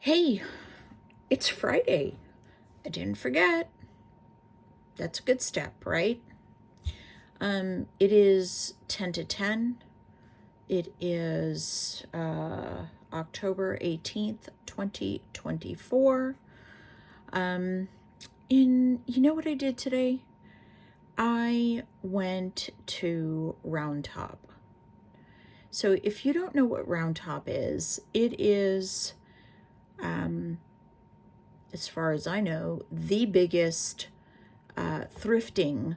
Hey, it's Friday. I didn't forget. That's a good step, right? It is 10 to 10. It is October 18th, 2024. And you know what I did today? I went to Round Top. So if you don't know what Round Top is, it is, as far as I know, the biggest thrifting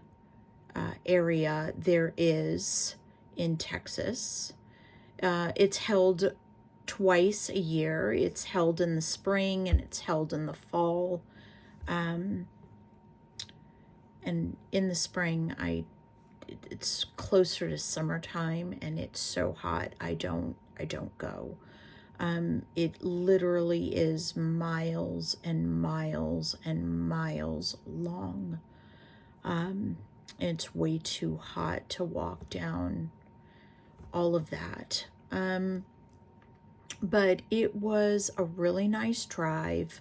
area there is in Texas. It's held twice a year. It's held in the spring and it's held in the fall. And in the spring, it's closer to summertime and it's so hot. I don't go. It literally is miles and miles and miles long. It's way too hot to walk down all of that. But it was a really nice drive.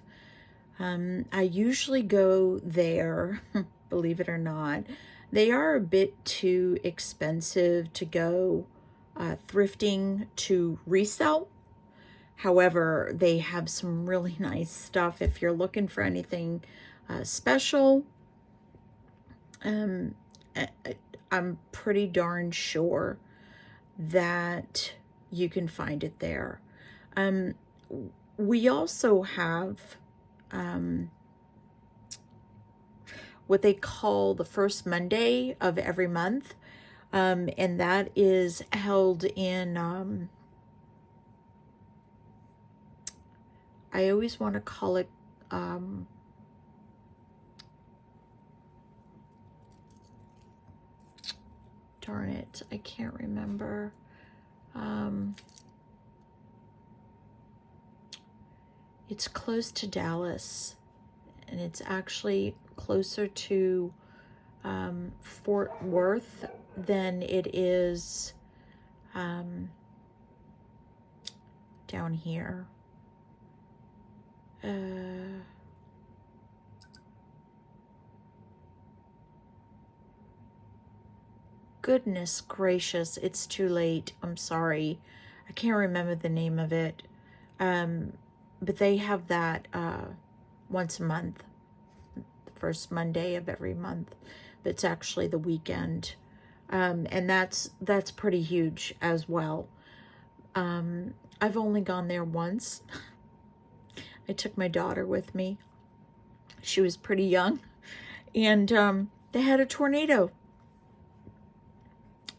I usually go there, believe it or not. They are a bit too expensive to go thrifting to resell. However, they have some really nice stuff if you're looking for anything special. I'm pretty darn sure that you can find it there. We also have what they call the first Monday of every month, and that is held in, I always want to call it, darn it, I can't remember. It's close to Dallas, and it's actually closer to Fort Worth than it is down here. Goodness gracious, it's too late. I'm sorry. I can't remember the name of it. But they have that once a month, the first Monday of every month. But it's actually the weekend. And that's pretty huge as well. I've only gone there once. I took my daughter with me. She was pretty young. And they had a tornado.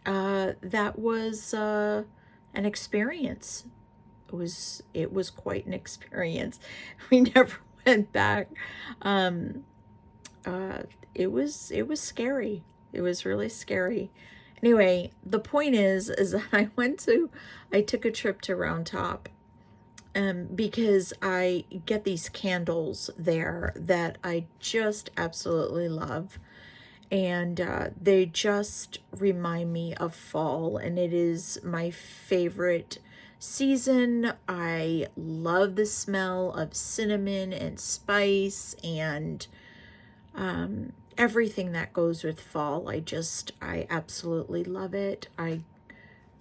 That was an experience. It was quite an experience. We never went back. It was scary. It was really scary. Anyway, the point is that I took a trip to Round Top, because I get these candles there that I just absolutely love. And they just remind me of fall, and it is my favorite season. I love the smell of cinnamon and spice and everything that goes with fall. I absolutely love it. I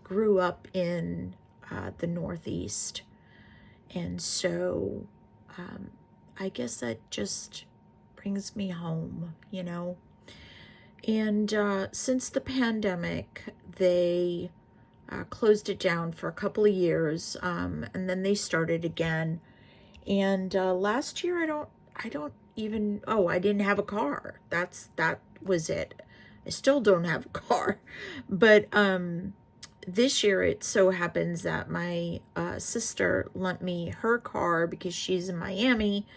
grew up in the Northeast, and so I guess that just brings me home, you know. And since the pandemic, they closed it down for a couple of years, and then they started again. And last year, I didn't have a car. That was it. I still don't have a car, but this year it so happens that my sister lent me her car because she's in Miami.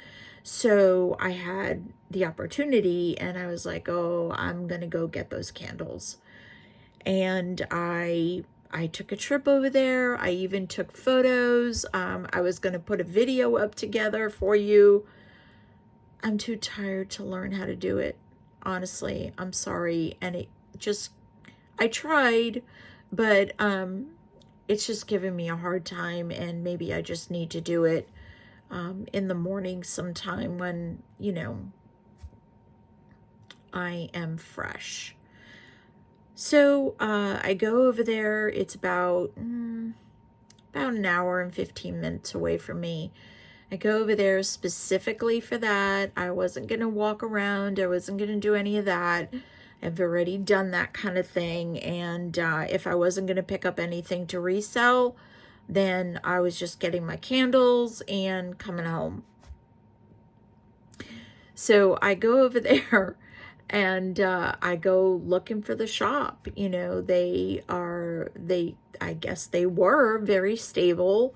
So I had the opportunity, and I was like, oh, I'm going to go get those candles. And I took a trip over there. I even took photos. I was going to put a video up together for you. I'm too tired to learn how to do it. Honestly, I'm sorry. And I tried, but it's just giving me a hard time, and maybe I just need to do it in the morning sometime when, you know, I am fresh. So I go over there. It's about an hour and 15 minutes away from me. I go over there specifically for that. I wasn't going to walk around. I wasn't going to do any of that. I've already done that kind of thing. And if I wasn't going to pick up anything to resell, then I was just getting my candles and coming home. So I go over there and I go looking for the shop. You know, I guess they were very stable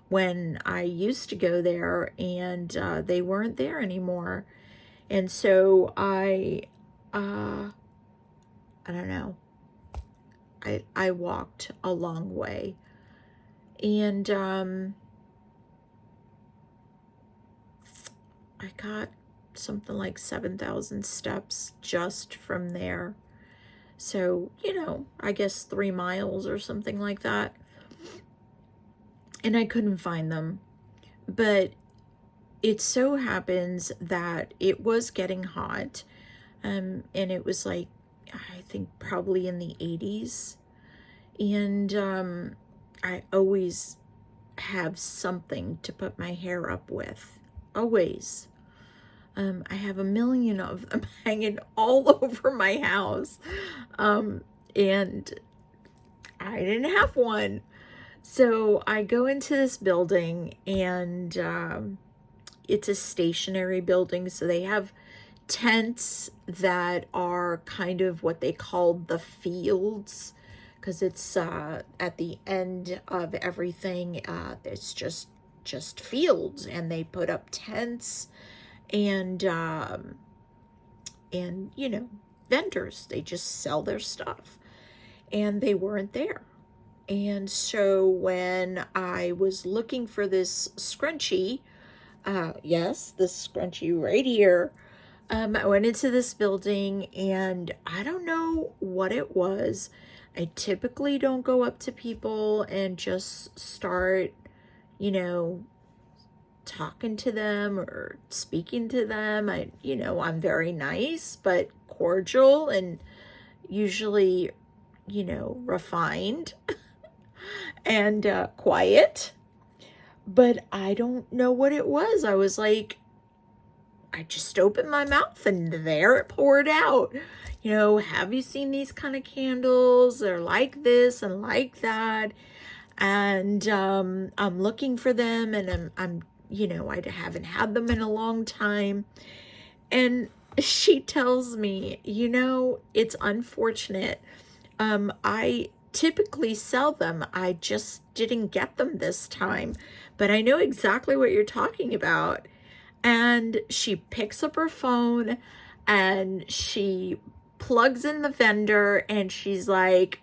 when I used to go there, and they weren't there anymore. And so I don't know, I walked a long way, and I got something like 7,000 steps just from there. So, you know, I guess 3 miles or something like that. And I couldn't find them. But it so happens that it was getting hot. And it was like, I think probably in the 80s. And I always have something to put my hair up with. Always. I have a million of them hanging all over my house. And I didn't have one. So I go into this building, and it's a stationary building. So they have tents that are kind of what they call the fields, because it's at the end of everything. It's just fields, and they put up tents. And you know, vendors, they just sell their stuff, and they weren't there. And so when I was looking for this scrunchie, yes, this scrunchie right here, I went into this building, and I don't know what it was. I typically don't go up to people and just start, you know, talking to them or speaking to them. I'm very nice, but cordial, and usually, you know, refined and quiet. But I don't know what it was. I was like, I just opened my mouth, and there it poured out. You know, have you seen these kind of candles? They're like this and like that. And I'm looking for them, and I'm you know, I haven't had them in a long time. And she tells me, you know, it's unfortunate. I typically sell them. I just didn't get them this time. But I know exactly what you're talking about. And she picks up her phone, and she plugs in the vendor, and she's like,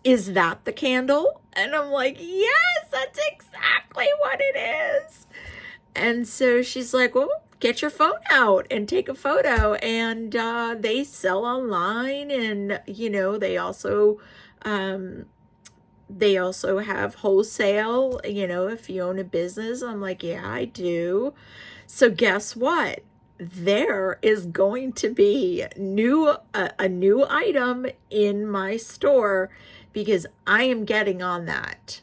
is that the candle? And I'm like, yes, that's exactly what it is. And so she's like, well, get your phone out and take a photo. And they sell online, and, you know, they also have wholesale, you know, if you own a business. I'm like, yeah, I do. So guess what? There is going to be a new item in my store, because I am getting on that.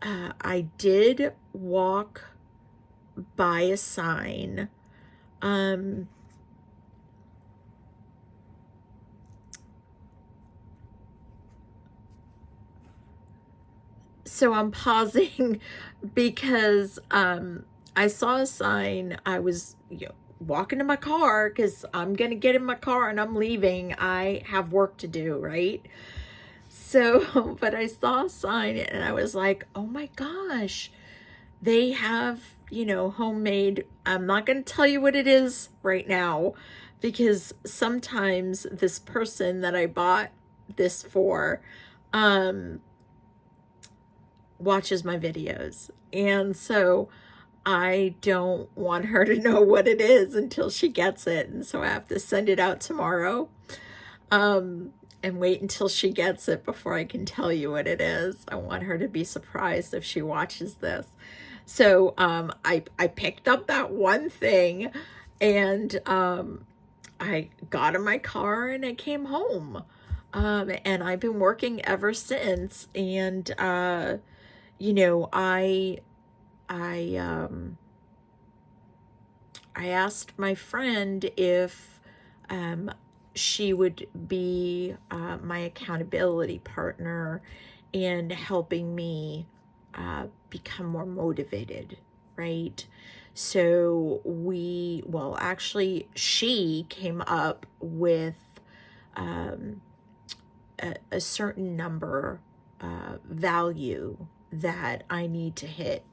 I did walk by a sign. So I'm pausing because I saw a sign. I was walking to my car, because I'm going to get in my car and I'm leaving. I have work to do, right? So, but I saw a sign, and I was like, oh my gosh, they have, you know, homemade. I'm not going to tell you what it is right now, because sometimes this person that I bought this for watches my videos. And so I don't want her to know what it is until she gets it. And so I have to send it out tomorrow. and wait until she gets it before I can tell you what it is. I want her to be surprised if she watches this. So I picked up that one thing, and I got in my car and I came home. And I've been working ever since. And you know, I asked my friend if she would be my accountability partner in helping me become more motivated, right? So well, actually, she came up with a certain number value that I need to hit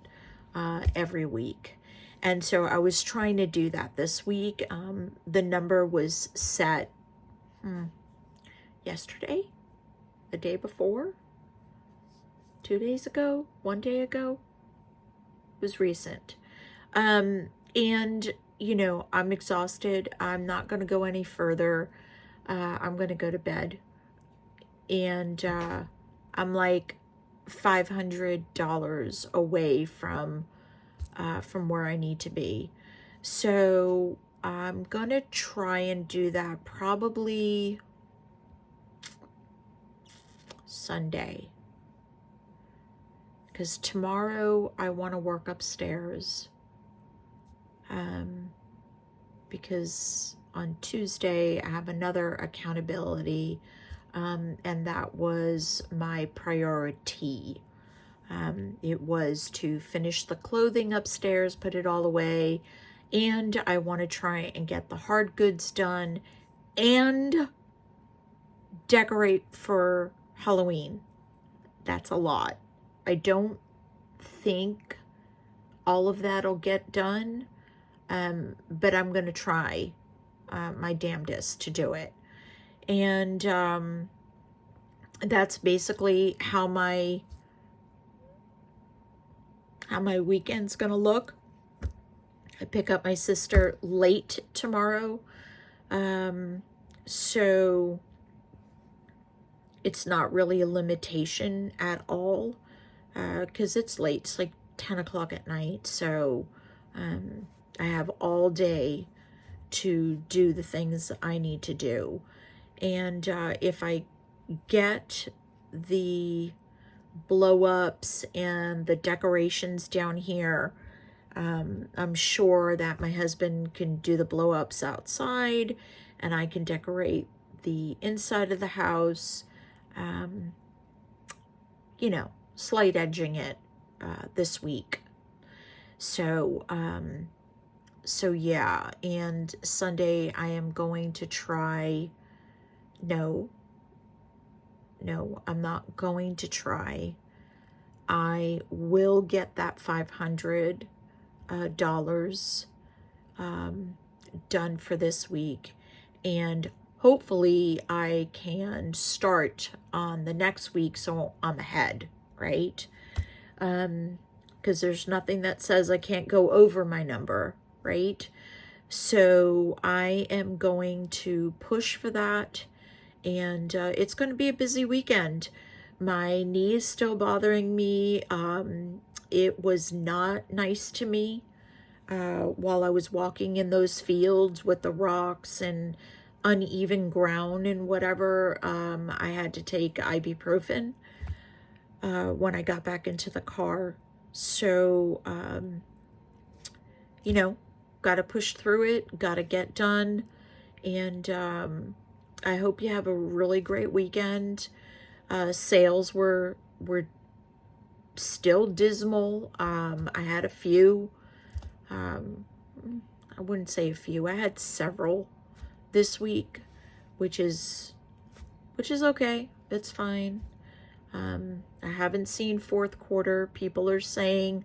every week. And so I was trying to do that this week. The number was set yesterday, the day before, 2 days ago, 1 day ago. It was recent. And, you know, I'm exhausted. I'm not going to go any further. I'm going to go to bed. And I'm like $500 away from where I need to be. So I'm going to try and do that probably Sunday. Because tomorrow I want to work upstairs. Because on Tuesday I have another accountability, and that was my priority. It was to finish the clothing upstairs, put it all away, and I want to try and get the hard goods done and decorate for Halloween. That's a lot. I don't think all of that'll get done, but I'm going to try my damnedest to do it. And that's basically how my weekend's going to look. I pick up my sister late tomorrow. So it's not really a limitation at all, because it's late. It's like 10 o'clock at night. So I have all day to do the things I need to do. And if I get the blow-ups and the decorations down here, I'm sure that my husband can do the blow-ups outside, and I can decorate the inside of the house, you know, slight edging it this week. So yeah, and Sunday I am going to try, no, I'm not going to try. I will get that $500 done for this week, and hopefully I can start on the next week so I'm ahead, right? Because there's nothing that says I can't go over my number, right? So I am going to push for that, and it's going to be a busy weekend. My knee is still bothering me. It was not nice to me while I was walking in those fields with the rocks and uneven ground and whatever. I had to take ibuprofen when I got back into the car. So, you know, got to push through it, got to get done. And I hope you have a really great weekend. Sales were still dismal. I had a few. I wouldn't say a few. I had several this week, which is okay. It's fine. I haven't seen fourth quarter. People are saying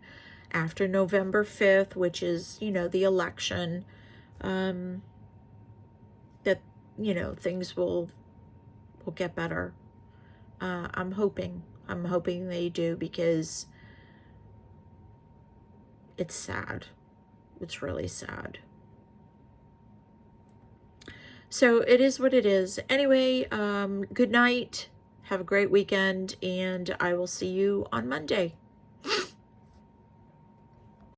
after November 5th, which is, you know, the election, that, you know, things will get better. I'm hoping they do, because it's sad. It's really sad. So it is what it is. Anyway, good night. Have a great weekend, and I will see you on Monday.